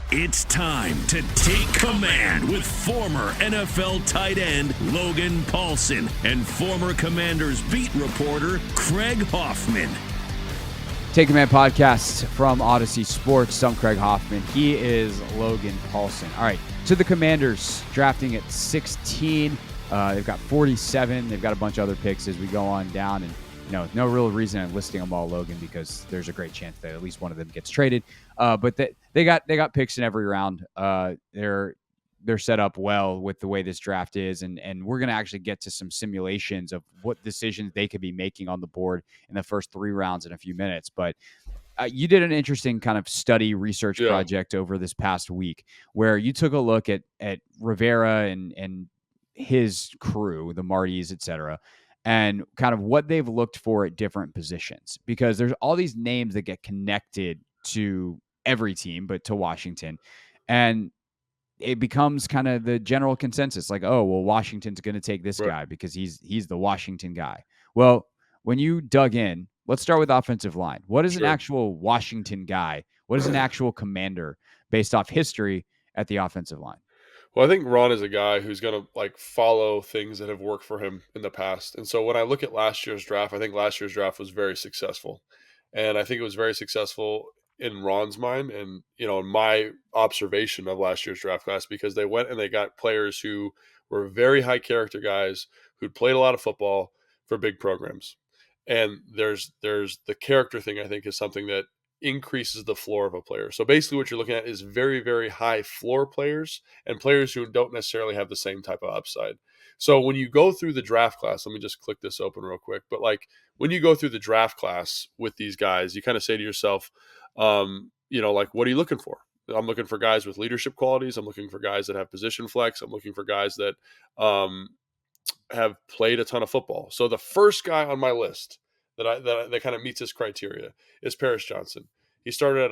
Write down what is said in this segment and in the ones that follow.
It's time to take command with former NFL tight end Logan Paulsen and former Commanders beat reporter Craig Hoffman. Take Command podcast from Odyssey Sports. I'm Craig Hoffman. He is Logan Paulsen. All right, to the Commanders drafting at 16. They've got 47. They've got a bunch of other picks as we go on down, and no real reason in listing them all, Logan, because there's a great chance that at least one of them gets traded. But they got picks in every round. They're set up well with the way this draft is, and we're going to actually get to some simulations of what decisions they could be making on the board in the first 3 rounds in a few minutes. But you did an interesting kind of study research project over this past week where you took a look at Rivera and his crew, the Martys, et cetera, and kind of what they've looked for at different positions, because there's all these names that get connected to every team, but to Washington. And it becomes kind of the general consensus, like, oh, well, Washington's going to take this guy because he's the Washington guy. Well, when you dug in, let's start with offensive line. What is an actual Washington guy? What is an actual commander based off history at the offensive line? Well, I think Ron is a guy who's going to follow things that have worked for him in the past. And so when I look at last year's draft, I think last year's draft was very successful. And I think it was very successful in Ron's mind and, in my observation of last year's draft class, because they went and they got players who were very high character guys who'd played a lot of football for big programs. And there's the character thing, I think, is something that increases the floor of a player. So basically what you're looking at is very, very high floor players and players who don't necessarily have the same type of upside. So when you go through the draft class, let me just click this open real quick. But when you go through the draft class with these guys, you kind of say to yourself, what are you looking for? I'm looking for guys with leadership qualities. I'm looking for guys that have position flex. I'm looking for guys that have played a ton of football. So the first guy on my list that kind of meets this criteria is Paris Johnson. He started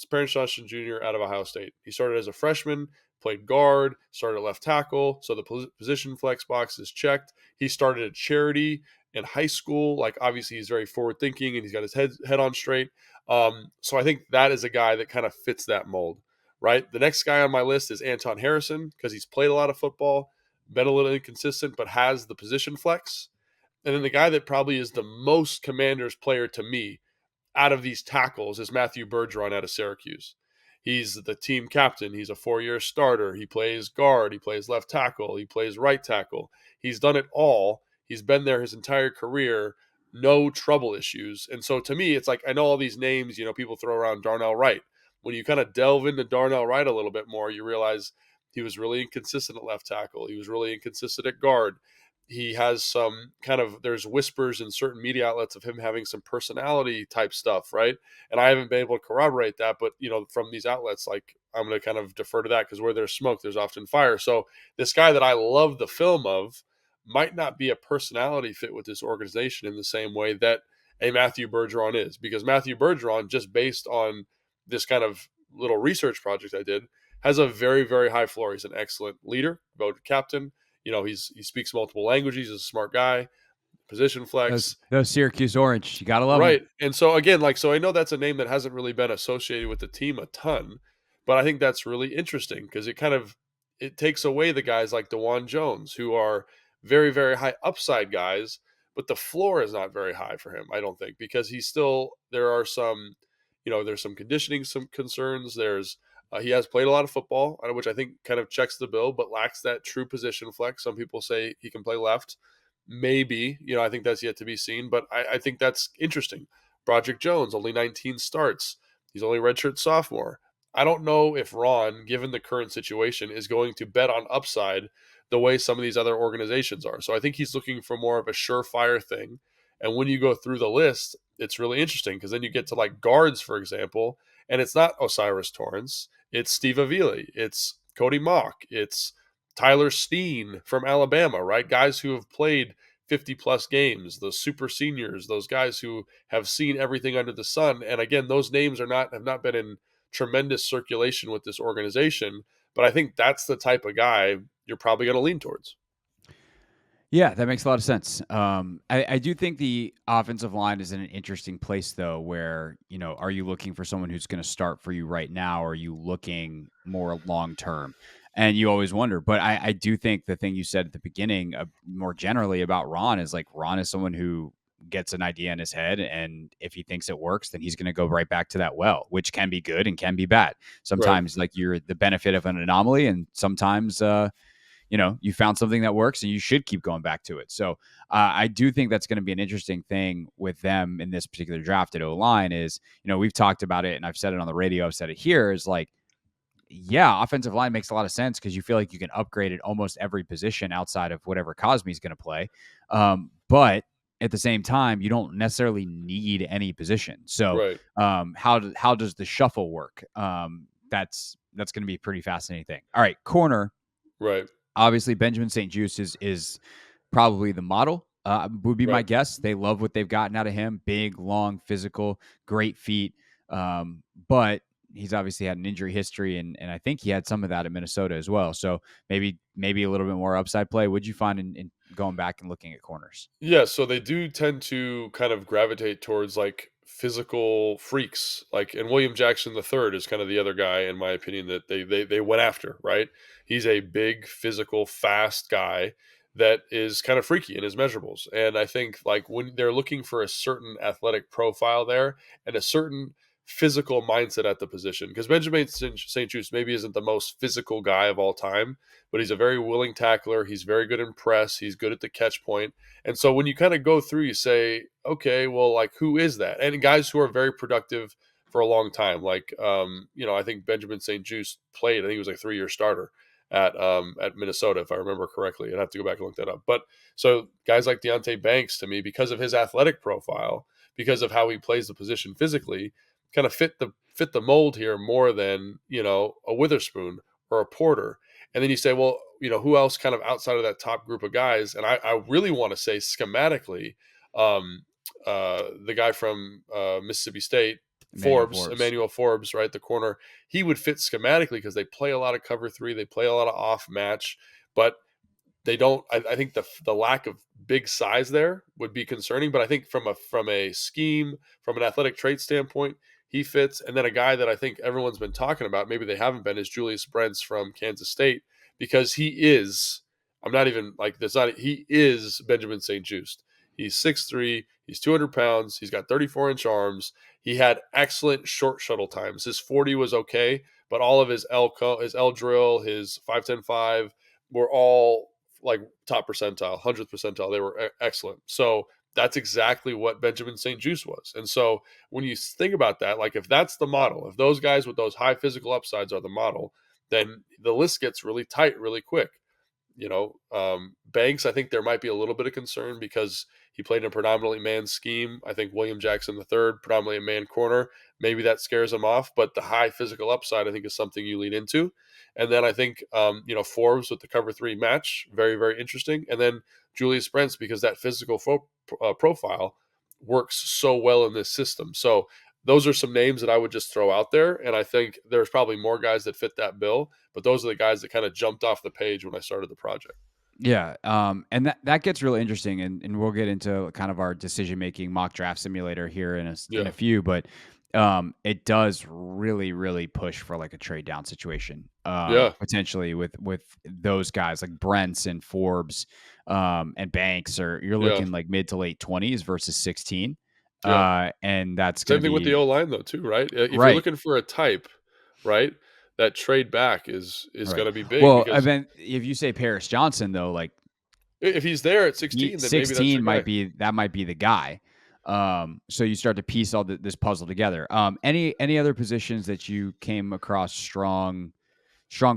Paris Johnson Jr. out of Ohio State. He started as a freshman, played guard, started at left tackle. So the position flex box is checked. He started at charity in high school. Obviously he's very forward thinking and he's got his head on straight. So I think that is a guy that kind of fits that mold, right? The next guy on my list is Anton Harrison, because he's played a lot of football, been a little inconsistent, but has the position flex. And then the guy that probably is the most Commanders player to me out of these tackles is Matthew Bergeron out of Syracuse. He's the team captain. He's a 4-year starter. He plays guard. He plays left tackle. He plays right tackle. He's done it all. He's been there his entire career. No trouble issues. And so to me, it's like, I know all these names, people throw around Darnell Wright. When you kind of delve into Darnell Wright a little bit more, you realize he was really inconsistent at left tackle. He was really inconsistent at guard. He has some there's whispers in certain media outlets of him having some personality type stuff, right? And I haven't been able to corroborate that, but, from these outlets, I'm going to kind of defer to that, because where there's smoke, there's often fire. So this guy that I love the film of might not be a personality fit with this organization in the same way that a Matthew Bergeron is, because Matthew Bergeron, just based on this kind of little research project I did, has a very, very high floor. He's an excellent leader, voted captain. He speaks multiple languages. He's a smart guy. Position flex. Those Syracuse Orange, you gotta love right. them. And so again, so I know that's a name that hasn't really been associated with the team a ton, but I think that's really interesting, because it takes away the guys like DeJuan Jones, who are very, very high upside guys, but the floor is not very high for him, I don't think, because there are some, there's some conditioning, some concerns. He has played a lot of football, which I think kind of checks the bill, but lacks that true position flex. Some people say he can play left. Maybe, I think that's yet to be seen, but I think that's interesting. Broderick Jones, only 19 starts. He's only redshirt sophomore. I don't know if Ron, given the current situation, is going to bet on upside the way some of these other organizations are. So I think he's looking for more of a surefire thing. And when you go through the list, it's really interesting, because then you get to guards, for example, and it's not Osiris Torrance. It's Steve Avila. It's Cody Mock. It's Tyler Steen from Alabama, right? Guys who have played 50-plus games, those super seniors, those guys who have seen everything under the sun. And again, those names have not been in tremendous circulation with this organization, but I think that's the type of guy you're probably going to lean towards. Yeah, that makes a lot of sense. I do think the offensive line is in an interesting place, though, where, are you looking for someone who's going to start for you right now, or are you looking more long term? And you always wonder. But I do think the thing you said at the beginning, more generally about Ron, is like Ron is someone who gets an idea in his head. And if he thinks it works, then he's going to go right back to that well, which can be good and can be bad. Right. Sometimes, like, you're the benefit of an anomaly, and sometimes, you found something that works and you should keep going back to it. So I do think that's going to be an interesting thing with them in this particular draft at O-line is, we've talked about it and I've said it on the radio, I've said it here, is like, yeah, offensive line makes a lot of sense because you feel like you can upgrade at almost every position outside of whatever Cosme's going to play. But at the same time, you don't necessarily need any position. So Right. how does the shuffle work? That's going to be a pretty fascinating thing. All right, corner. Right. Obviously, Benjamin St-Juste is probably the model, would be my Right. guess. They love what they've gotten out of him. Big, long, physical, great feet. But he's obviously had an injury history, and I think he had some of that at Minnesota as well. So maybe a little bit more upside play. What'd you find in going back and looking at corners? Yeah, so they do tend to kind of gravitate towards like physical freaks, like and William Jackson III is kind of the other guy in my opinion that they went after, right? He's a big, physical, fast guy that is kind of freaky in his measurables. And I think like when they're looking for a certain athletic profile there and a certain physical mindset at the position, because Benjamin St. Just maybe isn't the most physical guy of all time, but he's a very willing tackler. He's very good in press. He's good at the catch point. And so when you kind of go through, you say, okay, well, like who is that? And guys who are very productive for a long time, like I think Benjamin St. Just played. I think he was like a 3-year starter at Minnesota, if I remember correctly. I'd have to go back and look that up. But so guys like Deontay Banks, to me, because of his athletic profile, because of how he plays the position physically, kind of fit the mold here more than a Witherspoon or a Porter. And then you say, well, who else kind of outside of that top group of guys? And I really want to say schematically, the guy from Mississippi State, Emmanuel Forbes. Emmanuel Forbes, right? The corner, he would fit schematically because they play a lot of cover three, they play a lot of off match, but they don't. I think the lack of big size there would be concerning. But I think from a scheme, from an athletic trait standpoint, he fits. And then a guy that I think everyone's been talking about, maybe they haven't been, is Julius Brents from Kansas State because he is. I'm not even like this. Not he is Benjamin St. Just. He's 6'3". He's 200 pounds. He's got 34-inch arms. He had excellent short shuttle times. His 40 was okay, but all of his L drill, his 5.10.5 were all like top percentile, 100th percentile. They were excellent. So that's exactly what Benjamin St. Just was. And so when you think about that, like if that's the model, if those guys with those high physical upsides are the model, then the list gets really tight really quick. Banks, I think there might be a little bit of concern because he played in a predominantly man scheme. I think William Jackson III, predominantly a man corner, maybe that scares him off. But the high physical upside, I think, is something you lean into. And then I think, Forbes with the cover three match, very, very interesting. And then Julius Brents, because that physical profile works so well in this system. So those are some names that I would just throw out there. And I think there's probably more guys that fit that bill, but those are the guys that kind of jumped off the page when I started the project. Yeah, and that gets really interesting, and we'll get into kind of our decision making mock draft simulator here in Yeah. a few, but it does really push for like a trade down situation, Yeah. potentially with those guys like Brents and Forbes, and Banks, or you're Yeah. looking like mid to late 20s versus 16, Yeah. and that's going Same to thing with the be O line though, too, right? If you're right. looking for a type, right, that trade back is Right. going to be big Well, because if you say Paris Johnson though, like if he's there at he 16, then maybe that's your 16 guy. might be the guy. So you start to piece all this puzzle together. Any other positions that you came across strong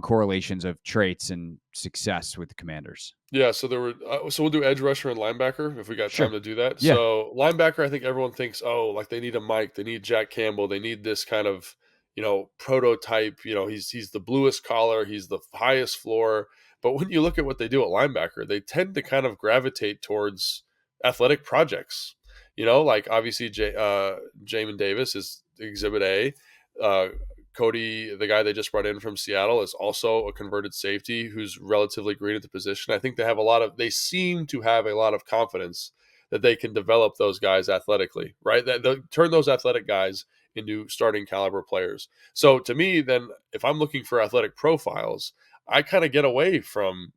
correlations of traits and success with the Commanders? Yeah, so there were so we'll do edge rusher and linebacker if we got time Sure. to do that. Yeah. So linebacker, I think everyone thinks, oh, like they need a Mike, they need Jack Campbell, they need this kind of prototype. He's the bluest collar, he's the highest floor. But when you look at what they do at linebacker, they tend to kind of gravitate towards athletic projects. Like obviously Jamin Davis is Exhibit A. Uh, Cody, the guy they just brought in from Seattle, is also a converted safety who's relatively great at the position. I think they seem to have a lot of confidence that they can develop those guys athletically, right? That they'll turn those athletic guys into starting caliber players. So to me, then if I'm looking for athletic profiles, I kind of get away from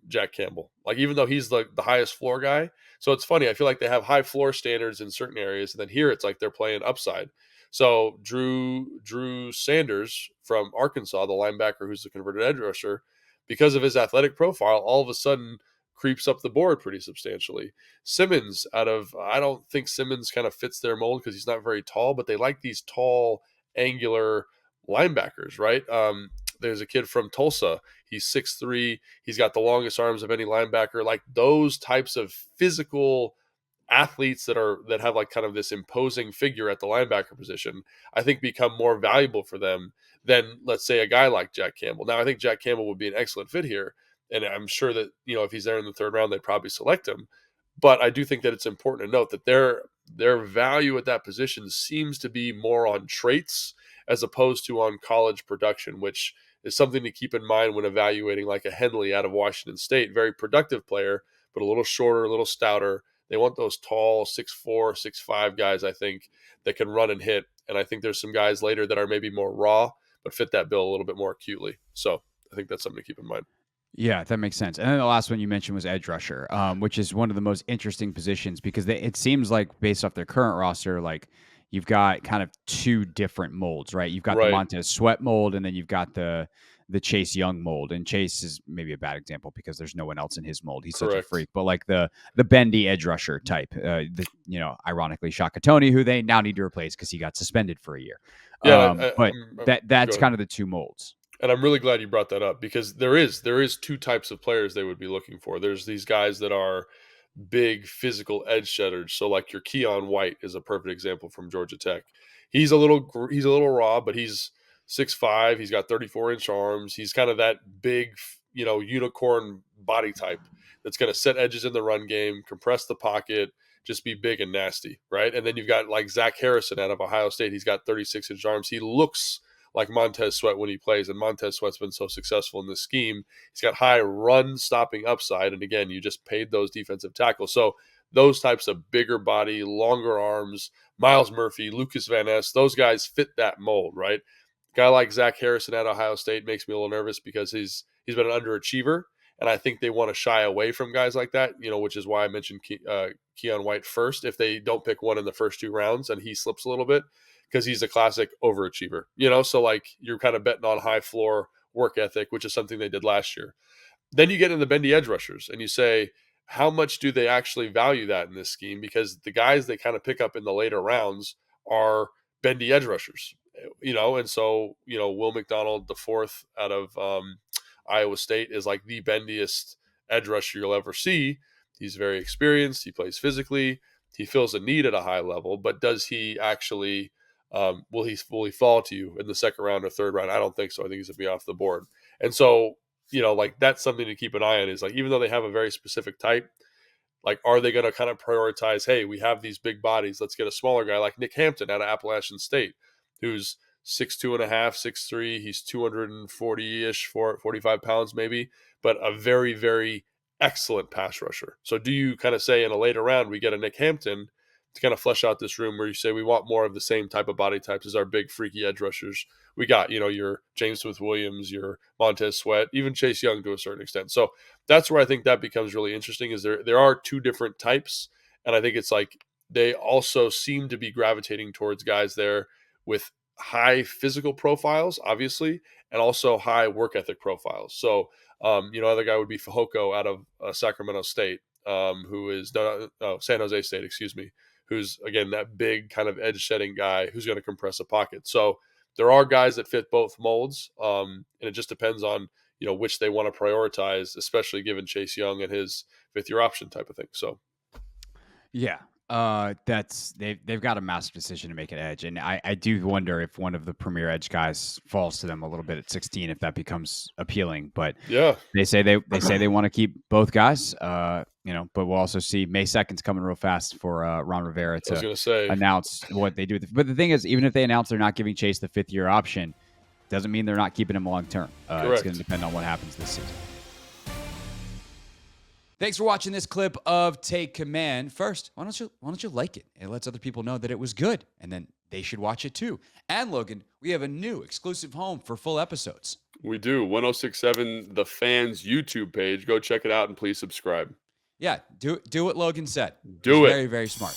Jack Campbell. Like even though he's the highest floor guy. So it's funny, I feel like they have high floor standards in certain areas, and then here it's like they're playing upside. So Drew Sanders from Arkansas, the linebacker who's the converted edge rusher, because of his athletic profile, all of a sudden creeps up the board pretty substantially. Simmons I don't think Simmons kind of fits their mold because he's not very tall, but they like these tall, angular linebackers, right? There's a kid from Tulsa. He's 6'3". He's got the longest arms of any linebacker. Like those types of physical athletes that have like kind of this imposing figure at the linebacker position, I think become more valuable for them than, let's say, a guy like Jack Campbell. Now, I think Jack Campbell would be an excellent fit here, and I'm sure that, if he's there in the third round, they'd probably select him. But I do think that it's important to note that their value at that position seems to be more on traits as opposed to on college production, which is something to keep in mind when evaluating like a Henley out of Washington State. Very productive player, but a little shorter, a little stouter. They want those tall 6'4", 6'5" guys, I think, that can run and hit. And I think there's some guys later that are maybe more raw, but fit that bill a little bit more acutely. So I think that's something to keep in mind. Yeah, that makes sense. And then the last one you mentioned was edge rusher, which is one of the most interesting positions because it seems like based off their current roster, like you've got kind of two different molds, right? You've got the Right. Montez Sweat mold, and then you've got the Chase Young mold. And Chase is maybe a bad example because there's no one else in his mold. He's such a Correct. freak. But like the bendy edge rusher type, ironically Shaka Toney, who they now need to replace because he got suspended for a year. Yeah, But that's go kind ahead. of the two molds. And I'm really glad you brought that up because there is two types of players they would be looking for. There's these guys that are big physical edge shedders. So like your Keon White is a perfect example from Georgia Tech. He's a little raw, but he's 6'5". He's got 34-inch arms. He's kind of that big, unicorn body type that's going to set edges in the run game, compress the pocket, just be big and nasty, right? And then you've got like Zach Harrison out of Ohio State. He's got 36-inch arms. He looks like Montez Sweat when he plays, and Montez Sweat's been so successful in this scheme. He's got high run stopping upside, and again, you just paid those defensive tackles. So those types of bigger body, longer arms, Miles Murphy, Lucas Van Ness, those guys fit that mold, right? A guy like Zach Harrison at Ohio State makes me a little nervous because he's been an underachiever, and I think they want to shy away from guys like that, which is why I mentioned Keon White first. If they don't pick one in the first 2 rounds and he slips a little bit, because he's a classic overachiever, so like you're kind of betting on high floor work ethic, which is something they did last year. Then you get in the bendy edge rushers and you say, how much do they actually value that in this scheme? Because the guys they kind of pick up in the later rounds are bendy edge rushers, and so, Will McDonald, the fourth out of Iowa State, is like the bendiest edge rusher you'll ever see. He's very experienced. He plays physically. He fills a need at a high level, but does he actually will he fall to you in the second round or third round? I don't think so. I think he's going to be off the board. And so, like that's something to keep an eye on is like, even though they have a very specific type, like, are they going to kind of prioritize, hey, we have these big bodies. Let's get a smaller guy like Nick Hampton out of Appalachian State, who's 6'2" and a half, 6'3". He's 240-ish, 45 pounds maybe, but a very, very excellent pass rusher. So do you kind of say in a later round, we get a Nick Hampton to kind of flesh out this room where you say we want more of the same type of body types as our big freaky edge rushers? We got, your James Smith-Williams, your Montez Sweat, even Chase Young to a certain extent. So that's where I think that becomes really interesting is there are two different types. And I think it's like they also seem to be gravitating towards guys there with high physical profiles, obviously, and also high work ethic profiles. So, other guy would be Fehoko out of Sacramento State, who is San Jose State, excuse me, who's, again, that big kind of edge-setting guy who's going to compress a pocket. So there are guys that fit both molds, and it just depends on, which they want to prioritize, especially given Chase Young and his fifth-year option type of thing. So, yeah. They've got a massive decision to make at edge, and I do wonder if one of the premier edge guys falls to them a little bit at 16, if that becomes appealing. But Yeah. they say they want to keep both guys. But we'll also see May 2nd's coming real fast for Ron Rivera I was to gonna say. announce what they do. But the thing is, even if they announce they're not giving Chase the 5th-year option, doesn't mean they're not keeping him long term. It's Correct. going to depend on what happens this season. Thanks for watching this clip of Take Command. First, why don't you like it? It lets other people know that it was good, and then they should watch it too. And Logan, we have a new exclusive home for full episodes. We do. 1067 The Fans YouTube page. Go check it out and please subscribe. Yeah, do what Logan said. Do He's it. Very, very smart.